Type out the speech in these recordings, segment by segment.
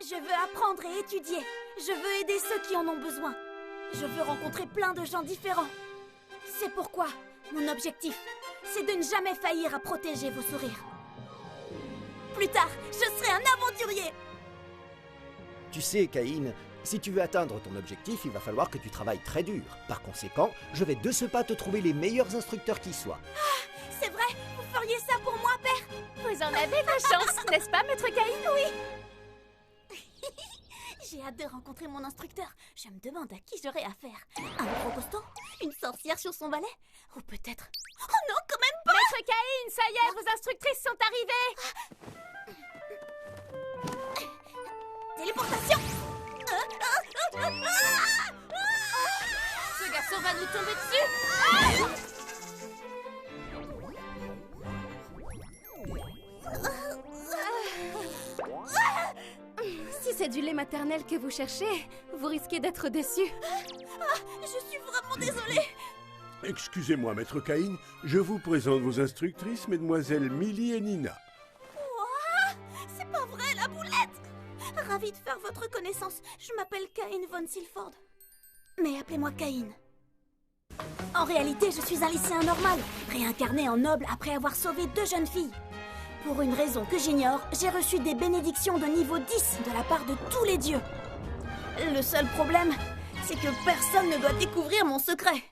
Je veux apprendre et étudier. Je veux aider ceux qui en ont besoin. Je veux rencontrer plein de gens différents. C'est pourquoi mon objectif, c'est de ne jamais faillir à protéger vos sourires. Plus tard, je serai un aventurier. Tu sais, Caïn, si tu veux atteindre ton objectif, il va falloir que tu travailles très dur. Par conséquent, je vais de ce pas te trouver les meilleurs instructeurs qui soient. C'est vrai? Vous feriez ça pour moi, père? Vous en avez la chance, n'est-ce pas, maître Caïn? Oui. J'ai hâte de rencontrer mon instructeur. Je me demande à qui j'aurai affaire. Un gros costaud? Une sorcière sur son balai? Ou peut-être... Oh non, quand même pas! Maître Caïn, ça y est, vos instructrices sont arrivées! Téléportation! Ce garçon va nous tomber dessus! Si c'est du lait maternel que vous cherchez, vous risquez d'être déçu. Je suis vraiment désolée. Excusez-moi, maître Caïn, je vous présente vos instructrices, mesdemoiselles Millie et Nina. Ouah, c'est pas vrai, la boulette! Ravie de faire votre connaissance. Je m'appelle Caïn von Silford. Mais appelez-moi Caïn. En réalité, je suis un lycéen normal, réincarné en noble après avoir sauvé 2 jeunes filles. Pour une raison que j'ignore, j'ai reçu des bénédictions de niveau 10 de la part de tous les dieux. Le seul problème, c'est que personne ne doit découvrir mon secret.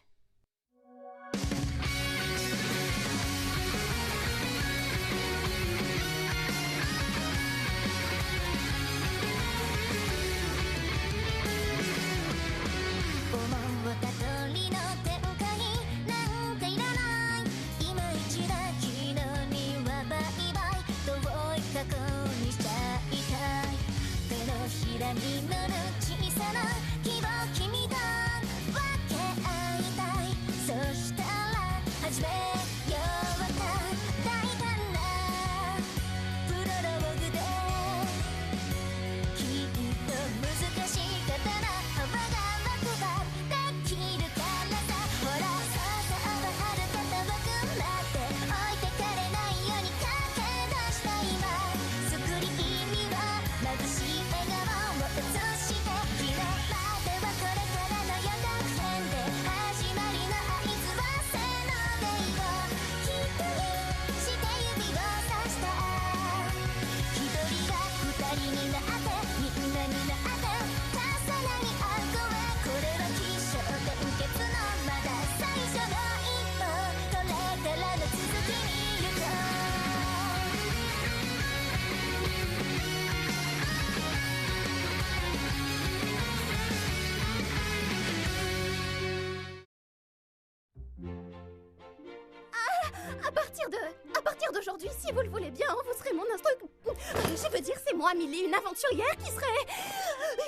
À partir d'aujourd'hui, si vous le voulez bien, vous serez mon instructeur. Je veux dire, c'est moi, Millie, une aventurière qui serait...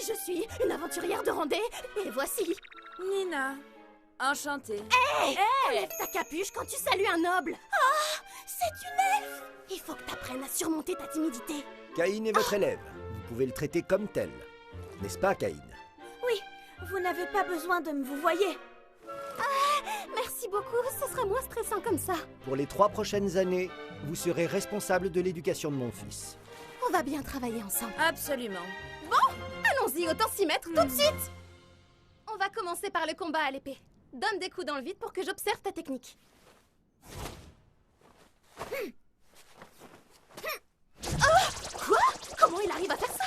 Je suis une aventurière de Randé, et voici... Nina, enchantée. Hey, enlève ta capuche quand tu salues un noble. Ah, c'est une elfe! Il faut que t'apprennes à surmonter ta timidité. Caïn est votre élève. Vous pouvez le traiter comme tel. N'est-ce pas, Caïn? Oui, vous n'avez pas besoin de me vous voyez. Merci beaucoup, ce sera moins stressant comme ça. Pour les 3 prochaines années, vous serez responsable de l'éducation de mon fils. On va bien travailler ensemble. Absolument. Allons-y, autant s'y mettre tout de suite. On va commencer par le combat à l'épée. Donne des coups dans le vide pour que j'observe ta technique. Quoi? Comment il arrive à faire ça?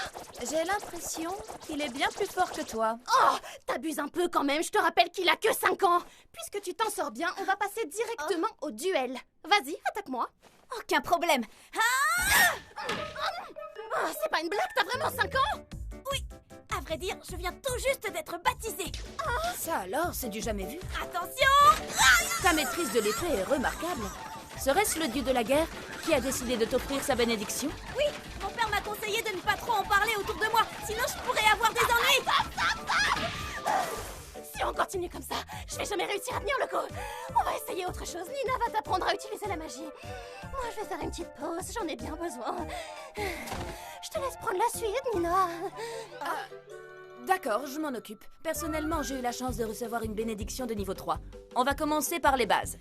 J'ai l'impression qu'il est bien plus fort que toi. Oh, t'abuses un peu quand même, je te rappelle qu'il a que 5 ans. Puisque tu t'en sors bien, on va passer directement au duel. Vas-y, attaque-moi. Aucun problème. Oh, c'est pas une blague, t'as vraiment 5 ans? Oui, à vrai dire, je viens tout juste d'être baptisée. Ça alors, c'est du jamais vu. Attention! Ta maîtrise de l'épée est remarquable. Serait-ce le dieu de la guerre qui a décidé de t'offrir sa bénédiction? Oui, mon père m'a conseillé de ne pas trop en parler autour de moi, sinon je pourrais avoir des ennuis. Si on continue comme ça, je vais jamais réussir à tenir le coup. On va essayer autre chose. Nina va t'apprendre à utiliser la magie. Moi, je vais faire une petite pause, j'en ai bien besoin. Je te laisse prendre la suite, Nina. D'accord, je m'en occupe. Personnellement, j'ai eu la chance de recevoir une bénédiction de niveau 3. On va commencer par les bases.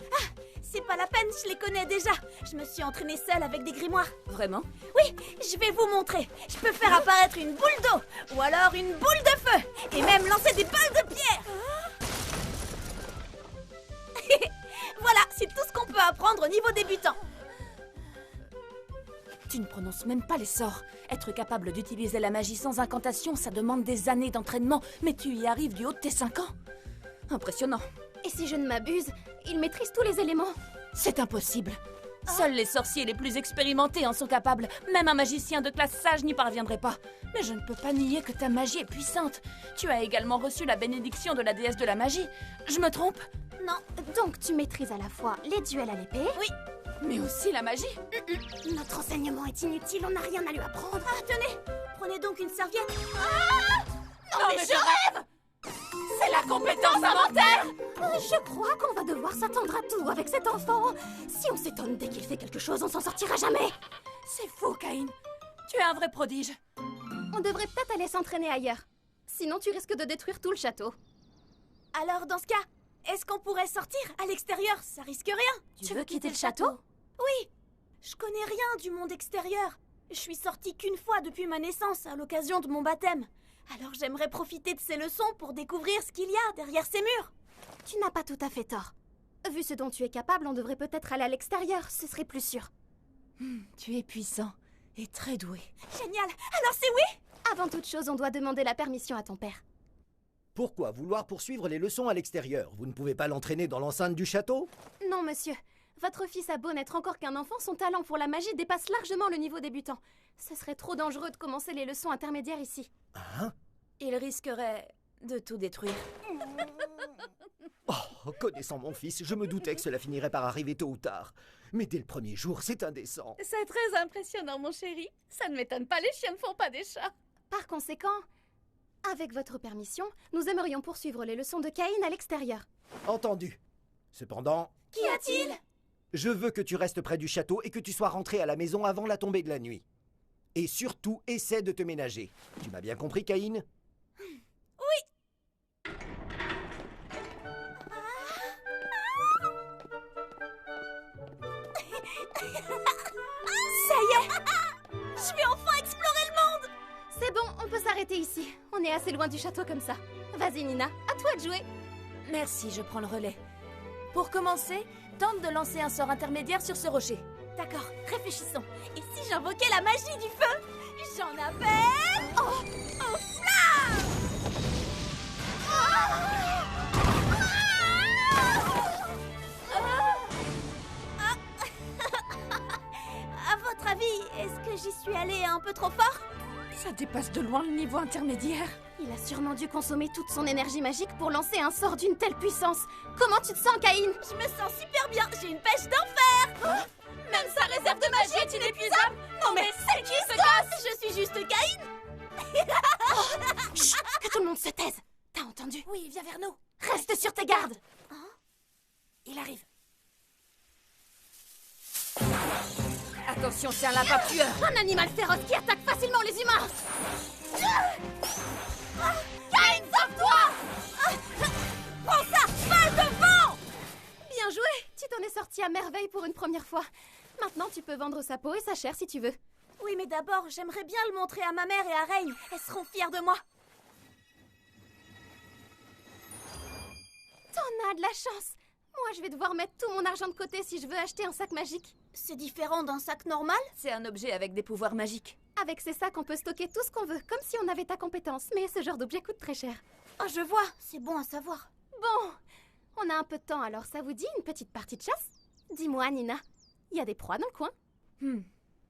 c'est pas la peine, je les connais déjà. Je me suis entraînée seule avec des grimoires. Vraiment? Oui, je vais vous montrer. Je peux faire apparaître une boule d'eau, ou alors une boule de feu, et même lancer des balles de pierre. Voilà, c'est tout ce qu'on peut apprendre au niveau débutant. Tu ne prononces même pas les sorts. Être capable d'utiliser la magie sans incantation, ça demande des années d'entraînement, mais tu y arrives du haut de tes 5 ans. Impressionnant. Et si je ne m'abuse, il maîtrise tous les éléments. C'est impossible. Seuls les sorciers les plus expérimentés en sont capables. Même un magicien de classe sage n'y parviendrait pas. Mais je ne peux pas nier que ta magie est puissante. Tu as également reçu la bénédiction de la déesse de la magie. Je me trompe? Non, donc tu maîtrises à la fois les duels à l'épée. Oui. Mais aussi la magie. Notre enseignement est inutile, on n'a rien à lui apprendre. Ah, tenez, prenez donc une serviette. Non mais je rêve! C'est la compétence inventaire! Je crois qu'on va devoir s'attendre à tout avec cet enfant. Si on s'étonne dès qu'il fait quelque chose, on s'en sortira jamais. C'est faux, Caïn. Tu es un vrai prodige. On devrait peut-être aller s'entraîner ailleurs. Sinon, tu risques de détruire tout le château. Alors, dans ce cas, est-ce qu'on pourrait sortir à l'extérieur? Ça risque rien. Tu veux quitter le château? Oui, je connais rien du monde extérieur. Je suis sortie qu'une fois depuis ma naissance à l'occasion de mon baptême. Alors j'aimerais profiter de ces leçons pour découvrir ce qu'il y a derrière ces murs. Tu n'as pas tout à fait tort. Vu ce dont tu es capable, on devrait peut-être aller à l'extérieur, ce serait plus sûr. Tu es puissant et très doué. Génial, alors c'est oui? Avant toute chose, on doit demander la permission à ton père. Pourquoi vouloir poursuivre les leçons à l'extérieur? Vous ne pouvez pas l'entraîner dans l'enceinte du château? Non, monsieur. Votre fils a beau n'être encore qu'un enfant, son talent pour la magie dépasse largement le niveau débutant. Ce serait trop dangereux de commencer les leçons intermédiaires ici. Hein? Il risquerait de tout détruire. Oh, connaissant mon fils, je me doutais que cela finirait par arriver tôt ou tard. Mais dès le premier jour, c'est indécent. C'est très impressionnant, mon chéri. Ça ne m'étonne pas, les chiens ne font pas des chats. Par conséquent, avec votre permission, nous aimerions poursuivre les leçons de Caïn à l'extérieur. Entendu. Cependant, Qu'y a-t-il? je veux que tu restes près du château et que tu sois rentré à la maison avant la tombée de la nuit. Et surtout, essaie de te ménager. Tu m'as bien compris, Caïn? Ça y est, je vais enfin explorer le monde. C'est bon, on peut s'arrêter ici. On est assez loin du château comme ça. Vas-y, Nina, à toi de jouer. Merci, je prends le relais. Pour commencer, tente de lancer un sort intermédiaire sur ce rocher. D'accord, réfléchissons. Et si j'invoquais la magie du feu? J'en appelle... Oh, un flamme! À votre avis, est-ce que j'y suis allée un peu trop fort? Ça dépasse de loin le niveau intermédiaire. Il a sûrement dû consommer toute son énergie magique pour lancer un sort d'une telle puissance. Comment tu te sens, Caïn? Je me sens super bien, j'ai une pêche d'enfer! Même sa réserve de magie est inépuisable. Non mais c'est qui se casse? Je suis juste Caïn! Chut, que tout le monde se taise. T'as entendu? Oui, viens vers nous. Reste sur tes gardes. Il arrive. Attention, c'est un lapin tueur. Un animal féroce qui attaque facilement les humains. Caïn, sauve-toi! Prends ça! Balle de vent! Bien joué. Tu t'en es sorti à merveille pour une première fois. Maintenant, tu peux vendre sa peau et sa chair si tu veux. Oui, mais d'abord, j'aimerais bien le montrer à ma mère et à Reine. Elles seront fières de moi. T'en as de la chance. Moi, je vais devoir mettre tout mon argent de côté si je veux acheter un sac magique. C'est différent d'un sac normal? C'est un objet avec des pouvoirs magiques. Avec ces sacs, on peut stocker tout ce qu'on veut, comme si on avait ta compétence. Mais ce genre d'objet coûte très cher. Oh, je vois. C'est bon à savoir. Bon, on a un peu de temps, alors ça vous dit une petite partie de chasse? Dis-moi, Nina, il y a des proies dans le coin?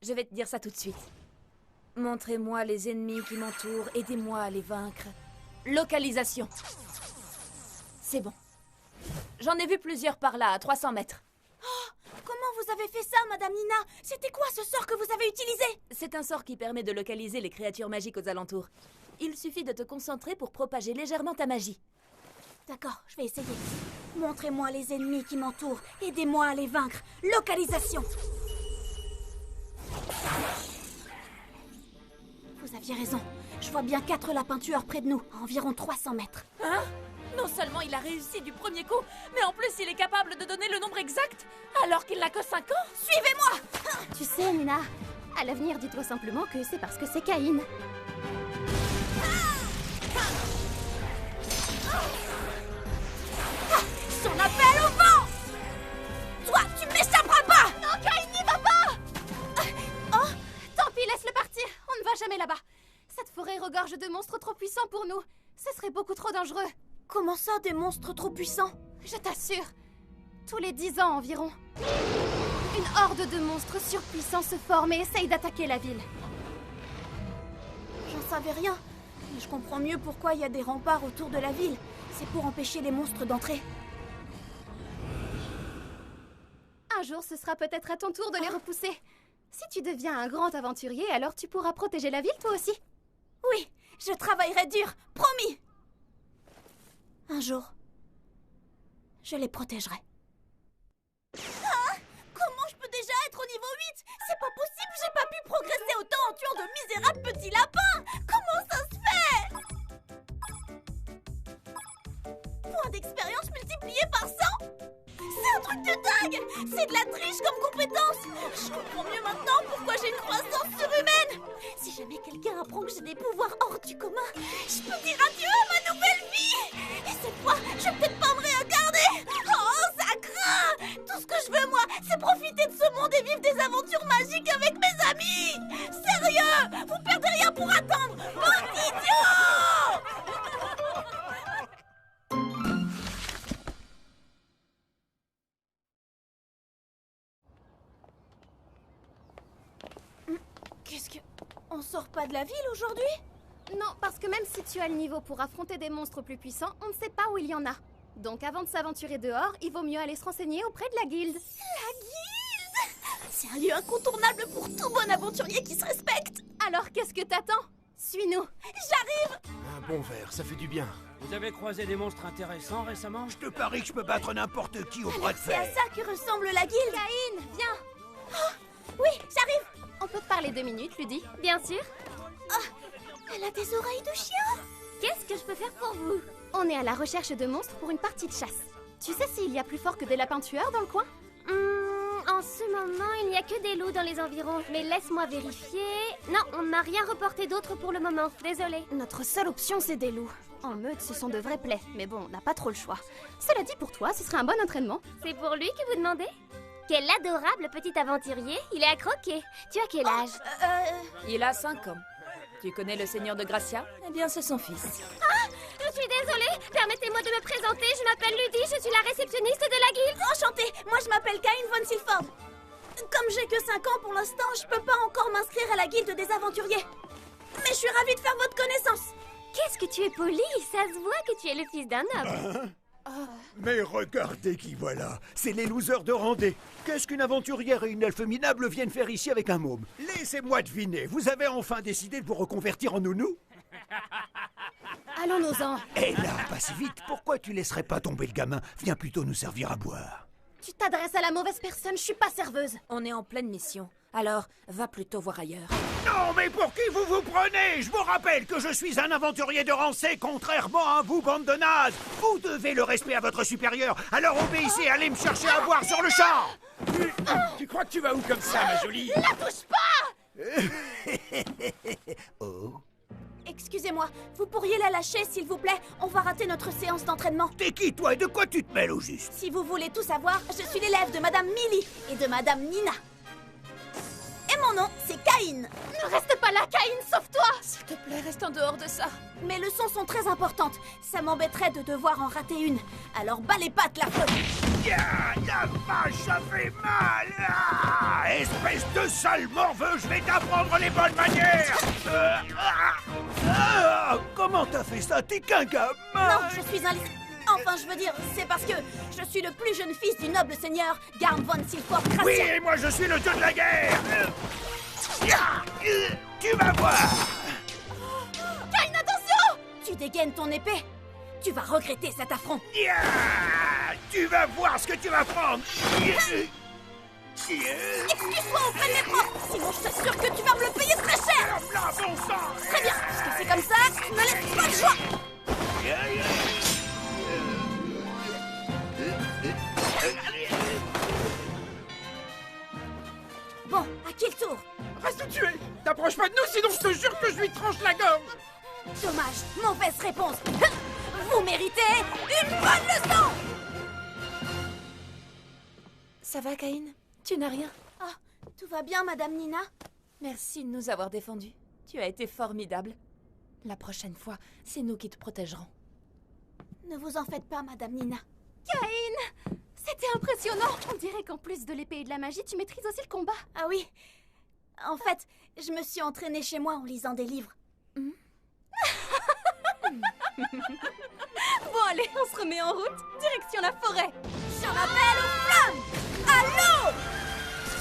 Je vais te dire ça tout de suite. Montrez-moi les ennemis qui m'entourent, aidez-moi à les vaincre. Localisation. C'est bon. J'en ai vu plusieurs par là, à 300 mètres. Comment vous avez fait ça, Madame Nina? C'était quoi ce sort que vous avez utilisé? C'est un sort qui permet de localiser les créatures magiques aux alentours. Il suffit de te concentrer pour propager légèrement ta magie. D'accord, je vais essayer. Montrez-moi les ennemis qui m'entourent. Aidez-moi à les vaincre. Localisation. Vous aviez raison. Je vois bien 4 lapins tueurs près de nous, à environ 300 mètres. Hein? Non seulement il a réussi du premier coup, mais en plus il est capable de donner le nombre exact, alors qu'il n'a que 5 ans. Suivez-moi! Tu sais, Nina, à l'avenir, dis-toi simplement que c'est parce que c'est Caïn. Son appel au vent! Toi, tu ne m'échapperas pas! Non, Caïn n'y va pas! Oh, tant pis, laisse-le partir. On ne va jamais là-bas. Cette forêt regorge de monstres trop puissants pour nous. Ce serait beaucoup trop dangereux. Comment ça, des monstres trop puissants? Je t'assure. Tous les 10 ans environ, une horde de monstres surpuissants se forme et essaye d'attaquer la ville. J'en savais rien, mais je comprends mieux pourquoi il y a des remparts autour de la ville. C'est pour empêcher les monstres d'entrer. Un jour, ce sera peut-être à ton tour de les repousser. Si tu deviens un grand aventurier, alors tu pourras protéger la ville toi aussi. Oui, je travaillerai dur, promis! Un jour, je les protégerai. Ah! Comment je peux déjà être au niveau 8? C'est pas possible, j'ai pas pu progresser autant en tuant de misérables petits lapins! Comment ça se fait? Points d'expérience multipliés par 100? C'est un truc de dingue! C'est de la triche comme compétence! Je comprends mieux maintenant pourquoi j'ai une croissance surhumaine! Si jamais quelqu'un apprend que j'ai des pouvoirs hors du commun, je peux dire adieu à ma nouvelle vie! Et cette fois, je vais peut-être pas me réincarner! Oh, ça craint! Tout ce que je veux, moi, c'est profiter de ce monde et vivre des aventures magiques avec mes amis! Sérieux! Vous perdez rien pour attendre! Bande d'idiots! Qu'est-ce que... On sort pas de la ville aujourd'hui? Non, parce que même si tu as le niveau pour affronter des monstres plus puissants, on ne sait pas où il y en a. Donc avant de s'aventurer dehors, il vaut mieux aller se renseigner auprès de la guilde. La guilde! C'est un lieu incontournable pour tout bon aventurier qui se respecte! Alors qu'est-ce que t'attends? Suis-nous. J'arrive! Un bon verre, ça fait du bien. Vous avez croisé des monstres intéressants récemment? Je te parie que je peux battre n'importe qui au bras de C'est à fer. ça que ressemble la guilde! Caïn, viens. Oui, j'arrive! On peut te parler 2 minutes, Ludie? Bien sûr. Elle a des oreilles de chien! Qu'est-ce que je peux faire pour vous? On est à la recherche de monstres pour une partie de chasse. Tu sais s'il y a plus fort que des lapins tueurs dans le coin? En ce moment, il n'y a que des loups dans les environs. Mais laisse-moi vérifier. Non, on n'a rien reporté d'autre pour le moment. Désolée. Notre seule option, c'est des loups. En meute, ce sont de vrais plaies. Mais bon, on n'a pas trop le choix. Cela dit, pour toi, ce serait un bon entraînement. C'est pour lui que vous demandez? Quel adorable petit aventurier. Il est à croquer. Tu as quel âge? Il a 5 ans. Tu connais le seigneur de Gracia? Eh bien, c'est son fils. Je suis désolée. Permettez-moi de me présenter. Je m'appelle Ludie. Je suis la réceptionniste de la guilde. Enchantée! Moi, je m'appelle Caïn von Silford. Comme j'ai que 5 ans pour l'instant, je peux pas encore m'inscrire à la guilde des aventuriers. Mais je suis ravie de faire votre connaissance. Qu'est-ce que tu es poli. Ça se voit que tu es le fils d'un noble. Mais regardez qui voilà. C'est les losers de Randé. Qu'est-ce qu'une aventurière et une elfe minable viennent faire ici avec un môme? Laissez-moi deviner, vous avez enfin décidé de vous reconvertir en nounou? Allons-nous-en. Et là, pas si vite, pourquoi tu laisserais pas tomber le gamin? Viens plutôt nous servir à boire. Tu t'adresses à la mauvaise personne, je suis pas serveuse. On est en pleine mission. Alors, va plutôt voir ailleurs. Non, mais pour qui vous vous prenez? Je vous rappelle que je suis un aventurier de rancée, contrairement à vous, bande de nazes. Vous devez le respect à votre supérieur, alors obéissez, allez me chercher à boire sur le champ. Tu crois que tu vas où comme ça, ma jolie? La touche pas! Oh, Excusez-moi, vous pourriez la lâcher, s'il vous plaît? On va rater notre séance d'entraînement. t'es qui toi et de quoi tu te mêles au juste? Si vous voulez tout savoir, je suis l'élève de Madame Millie et de Madame Nina. Et mon nom, c'est Caïn. Ne reste pas là, Caïn, sauve-toi! S'il te plaît, reste en dehors de ça. Mes leçons sont très importantes. Ça m'embêterait de devoir en rater une. Alors bas les pattes, la folie. Ah, la vache, ça fait mal. Ah, espèce de sale morveux, je vais t'apprendre les bonnes manières. Comment t'as fait ça? T'es qu'un gamin. Non, je suis un... Enfin, je veux dire, c'est parce que je suis le plus jeune fils du noble seigneur Garm von Silford Gracia. Oui, et moi je suis le dieu de la guerre. Tu vas voir. Caïn, attention! Tu dégaines ton épée. Tu vas regretter cet affront. Tu vas voir ce que tu vas prendre. Excuse-toi auprès de mes profs, sinon je t'assure que tu vas me le payer très cher. Là, bon sang. Très bien, puisque c'est comme ça, tu me laisses pas le choix. sinon je te jure que je lui tranche la gorge. Dommage, mauvaise réponse. Vous méritez une bonne leçon. Ça va, Caïn? Tu n'as rien? Ah, tout va bien, Madame Nina? Merci de nous avoir défendus. Tu as été formidable. La prochaine fois, c'est nous qui te protégerons. Ne vous en faites pas, Madame Nina. Caïn! C'était impressionnant! On dirait qu'en plus de l'épée et de la magie, tu maîtrises aussi le combat. Ah oui. En fait, je me suis entraînée chez moi en lisant des livres. Bon allez, on se remet en route. Direction la forêt. J'en appelle aux flammes, à l'eau,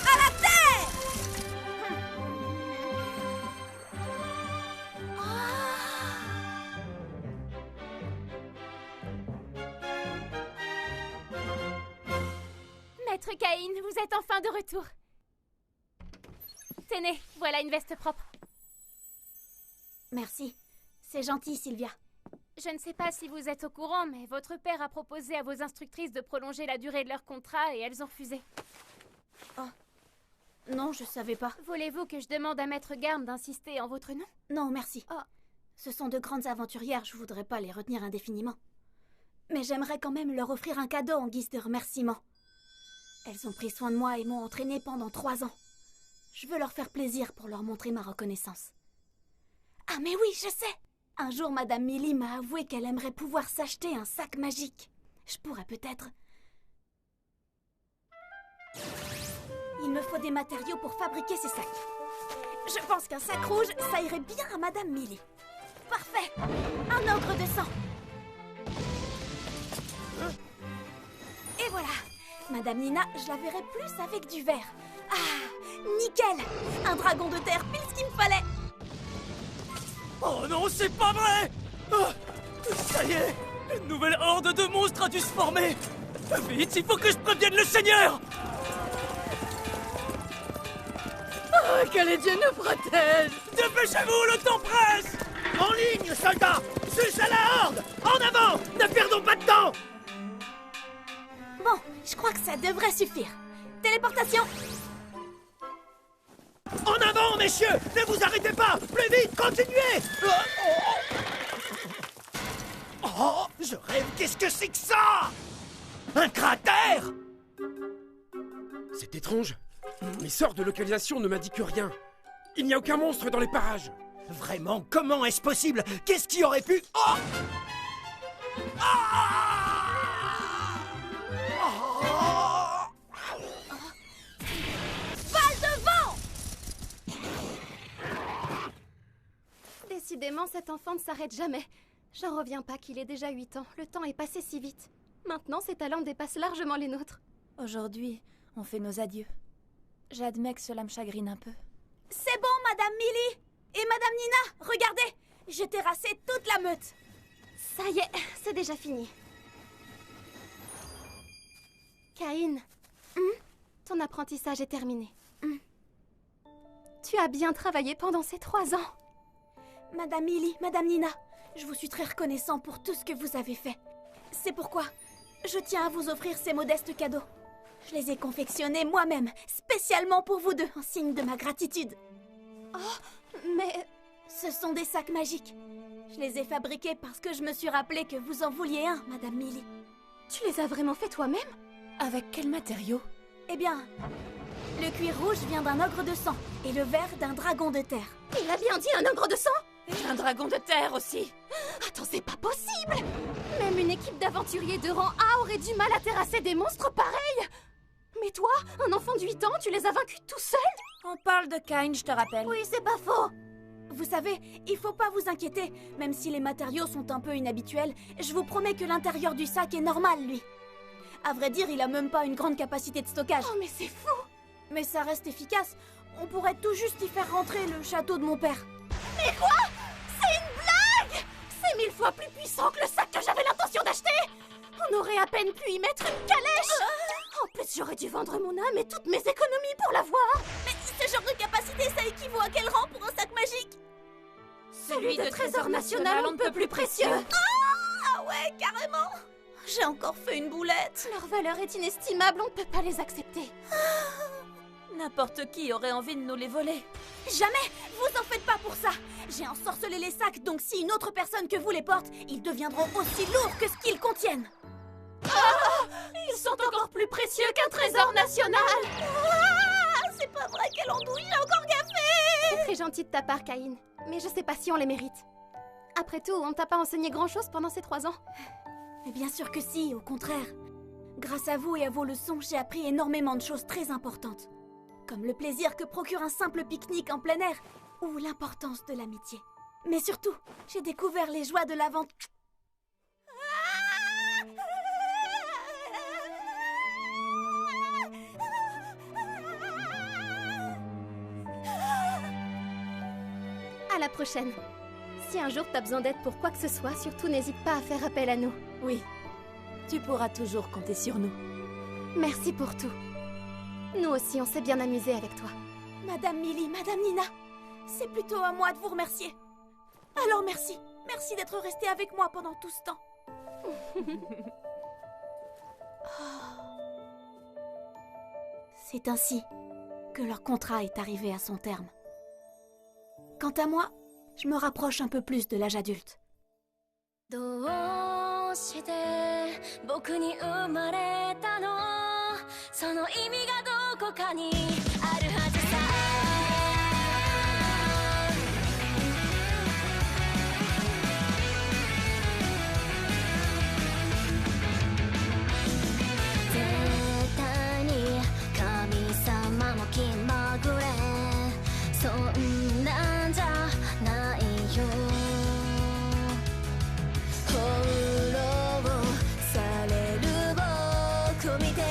à la terre. Maître Caïn, vous êtes enfin de retour. Tenez, voilà une veste propre. Merci. C'est gentil, Sylvia. Je ne sais pas si vous êtes au courant, mais votre père a proposé à vos instructrices de prolonger la durée de leur contrat et elles ont refusé. Oh. Non, je savais pas. Voulez-vous que je demande à Maître Garm d'insister en votre nom? Non, merci. Oh. Ce sont de grandes aventurières, je voudrais pas les retenir indéfiniment. Mais j'aimerais quand même leur offrir un cadeau en guise de remerciement. Elles ont pris soin de moi et m'ont entraînée pendant 3 ans. Je veux leur faire plaisir pour leur montrer ma reconnaissance. Ah mais oui, je sais! Un jour, Madame Millie m'a avoué qu'elle aimerait pouvoir s'acheter un sac magique. Je pourrais peut-être... Il me faut des matériaux pour fabriquer ces sacs. Je pense qu'un sac rouge, ça irait bien à Madame Millie. Parfait! Un ogre de sang. Et voilà! Madame Nina, je la verrai plus avec du verre. Ah, nickel! Un dragon de terre, pile ce qu'il me fallait! Oh non, c'est pas vrai! Ça y est! Une nouvelle horde de monstres a dû se former! Vite, il faut que je prévienne le Seigneur! Oh, que les dieux nous protègent! Dépêchez-vous, le temps presse! En ligne, soldats! Sus à la horde! En avant! Ne perdons pas de temps! Bon, je crois que ça devrait suffire. Téléportation! En avant, messieurs! Ne vous arrêtez pas! Plus vite, continuez! Oh, je rêve, qu'est-ce que c'est que ça? Un cratère? C'est étrange. Mes sorts de localisation ne m'indiquent rien. Il n'y a aucun monstre dans les parages. Vraiment, comment est-ce possible? Qu'est-ce qui aurait pu... Oh! Ah! Oh! Balle de vent! Décidément, cet enfant ne s'arrête jamais. J'en reviens pas qu'il ait déjà 8 ans. Le temps est passé si vite. Maintenant, ses talents dépassent largement les nôtres. Aujourd'hui, on fait nos adieux. J'admets que cela me chagrine un peu. C'est bon, Madame Millie! Et Madame Nina, regardez! J'ai terrassé toute la meute! Ça y est, c'est déjà fini. Caïn, ton apprentissage est terminé. Tu as bien travaillé pendant ces 3 ans. Madame Millie, Madame Nina, je vous suis très reconnaissant pour tout ce que vous avez fait. C'est pourquoi je tiens à vous offrir ces modestes cadeaux. Je les ai confectionnés moi-même, spécialement pour vous deux, en signe de ma gratitude. Oh, mais... Ce sont des sacs magiques. Je les ai fabriqués parce que je me suis rappelé que vous en vouliez un, Madame Millie. Tu les as vraiment faits toi-même? Avec quel matériau? Eh bien, le cuir rouge vient d'un ogre de sang et le vert d'un dragon de terre. Il a bien dit un ogre de sang? Et un dragon de terre aussi. Attends, c'est pas possible! Même une équipe d'aventuriers de rang A aurait du mal à terrasser des monstres pareils! Mais toi, un enfant de 8 ans, tu les as vaincus tout seul? On parle de Caïn, je te rappelle. Oui, c'est pas faux. Vous savez, il faut pas vous inquiéter. Même si les matériaux sont un peu inhabituels, je vous promets que l'intérieur du sac est normal, lui. À vrai dire, il a même pas une grande capacité de stockage. Oh, mais c'est fou! Mais ça reste efficace. On pourrait tout juste y faire rentrer le château de mon père. Mais quoi? C'est une blague! C'est 1000 fois plus puissant que le sac que j'avais l'intention d'acheter! On aurait à peine pu y mettre une calèche! En plus, j'aurais dû vendre mon âme et toutes mes économies pour l'avoir! Mais ce genre de capacité, ça équivaut à quel rang pour un sac magique? Celui de trésor national, on ne peut plus précieux! Ah ouais, carrément! J'ai encore fait une boulette. Leur valeur est inestimable, on ne peut pas les accepter. N'importe qui aurait envie de nous les voler. Jamais! Vous en faites pas pour ça! J'ai ensorcelé les sacs, donc si une autre personne que vous les porte, ils deviendront aussi lourds que ce qu'ils contiennent! Ils sont encore plus précieux qu'un trésor national! C'est pas vrai, quelle andouille, j'ai encore gaffé! C'est très gentil de ta part, Caïn. Mais je sais pas si on les mérite. Après tout, on t'a pas enseigné grand-chose pendant ces 3 ans. Mais bien sûr que si, au contraire. Grâce à vous et à vos leçons, j'ai appris énormément de choses très importantes. Comme le plaisir que procure un simple pique-nique en plein air, ou l'importance de l'amitié. Mais surtout, j'ai découvert les joies de l'aventure. À la prochaine. Si un jour t'as besoin d'aide pour quoi que ce soit, surtout n'hésite pas à faire appel à nous. Oui, tu pourras toujours compter sur nous. Merci pour tout. Nous aussi, on s'est bien amusés avec toi. Madame Millie, Madame Nina, c'est plutôt à moi de vous remercier. Alors merci. Merci d'être resté avec moi pendant tout ce temps. C'est ainsi que leur contrat est arrivé à son terme. Quant à moi, je me rapproche un peu plus de l'âge adulte. どうして僕に生まれたのその意味がどこかにあるはずさ絶対に神様も気まぐれそんなんじゃないよ翻弄される僕見て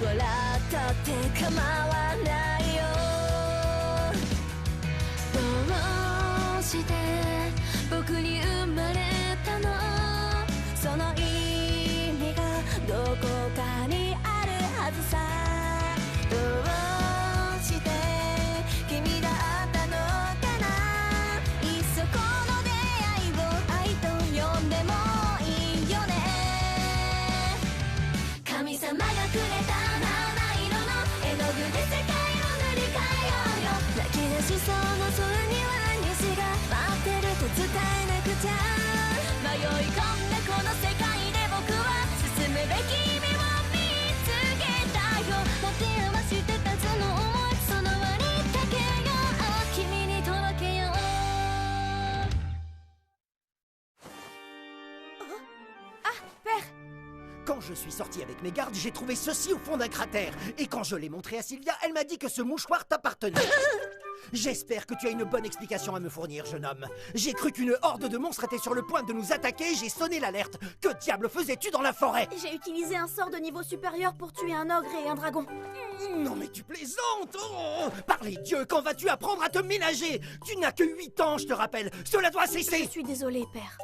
笑ったって構わないよどうして僕に生まれたのその意味がどこかにあるはずさどうして君だったのかないっそこの出会いを愛と呼んでもいいよね神様がくれた七色の絵の具で世界を塗り替えようよ泣き出しそうな空には虹が待ってると伝えなくちゃ迷い込んだこの世界で僕は進むべき夢を見つけたよ待て合わせてたその想いその割だけよ君に届けよう Père! Quand je suis sorti avec mes gardes, j'ai trouvé ceci au fond d'un cratère. Et quand je l'ai montré à Sylvia, elle m'a dit que ce mouchoir t'appartenait. J'espère que tu as une bonne explication à me fournir, jeune homme. J'ai cru qu'une horde de monstres était sur le point de nous attaquer et j'ai sonné l'alerte. Que diable faisais-tu dans la forêt? J'ai utilisé un sort de niveau supérieur pour tuer un ogre et un dragon. Non mais tu plaisantes! Oh, par les dieux, quand vas-tu apprendre à te ménager? Tu n'as que 8 ans, je te rappelle. Cela doit Je cesser. suis désolée, Père.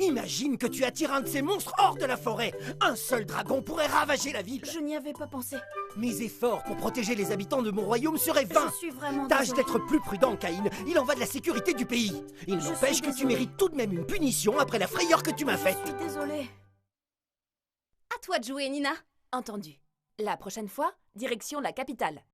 Imagine que tu attires un de ces monstres hors de la forêt. Un seul dragon pourrait ravager la ville. Je n'y avais pas pensé. Mes efforts pour protéger les habitants de mon royaume seraient vains. Je suis vraiment Tâche désolée. d'être plus prudent, Caïn. Il en va de la sécurité du pays. Il Je n'empêche suis que tu désolée. mérites tout de même une punition après la frayeur que tu m'as faite. Je suis désolée. À toi de jouer, Nina. Entendu. La prochaine fois, direction la capitale.